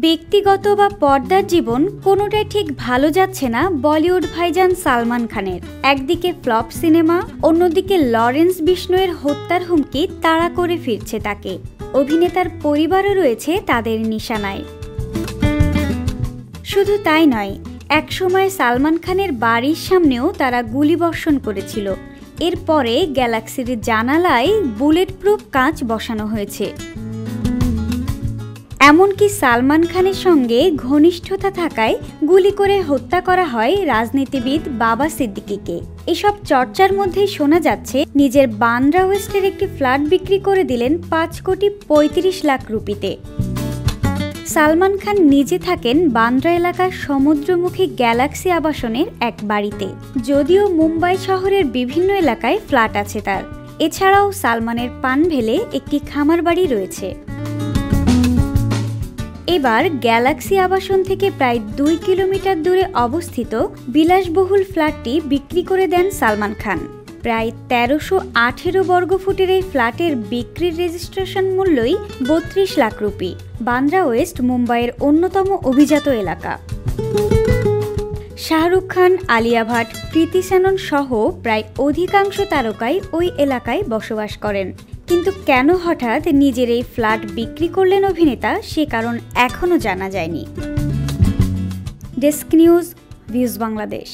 ব্যক্তিগত বা পর্দার জীবন কোনোটাই ঠিক ভালো যাচ্ছে না বলিউড ভাইজান সালমান খানের। একদিকে ফ্লপ সিনেমা, অন্যদিকে লরেন্স বিষ্ণোয়ের হত্যার হুমকি তাড়া করে ফিরছে তাকে। অভিনেতার পরিবারও রয়েছে তাদের নিশানায়। শুধু তাই নয়, একসময় সালমান খানের বাড়ির সামনেও তারা গুলিবর্ষণ করেছিল। এরপরে গ্যালাক্সির জানালায় বুলেট প্রুফ কাঁচ বসানো হয়েছে। এমনকি সালমান খানের সঙ্গে ঘনিষ্ঠতা থাকায় গুলি করে হত্যা করা হয় রাজনীতিবিদ বাবা সিদ্দিকীকে। এসব চর্চার মধ্যেই শোনা যাচ্ছে নিজের বান্দ্রা ওয়েস্টের একটি ফ্ল্যাট বিক্রি করে দিলেন 5,35,00,000 রুপিতে। সালমান খান নিজে থাকেন বান্দ্রা এলাকার সমুদ্রমুখী গ্যালাক্সি আবাসনের এক বাড়িতে। যদিও মুম্বাই শহরের বিভিন্ন এলাকায় ফ্ল্যাট আছে তার। এছাড়াও সালমানের পানভেলে একটি খামার বাড়ি রয়েছে। এবার গ্যালাক্সি আবাসন থেকে প্রায় 2 কিলোমিটার দূরে অবস্থিত বিলাসবহুল ফ্ল্যাটটি বিক্রি করে দেন সালমান খান। প্রায় 1318 বর্গফুটের এই ফ্ল্যাটের বিক্রির রেজিস্ট্রেশন মূল্যই 32 লাখ রুপি। বান্দ্রা ওয়েস্ট মুম্বাইয়ের অন্যতম অভিজাত এলাকা। শাহরুখ খান, আলিয়া ভাট, কৃতি সেনন সহ প্রায় অধিকাংশ তারকাই ওই এলাকায় বসবাস করেন। কিন্তু কেন হঠাৎ নিজের এই ফ্ল্যাট বিক্রি করলেন অভিনেতা, সে কারণ এখনও জানা যায়নি। Desk news, views Bangladesh.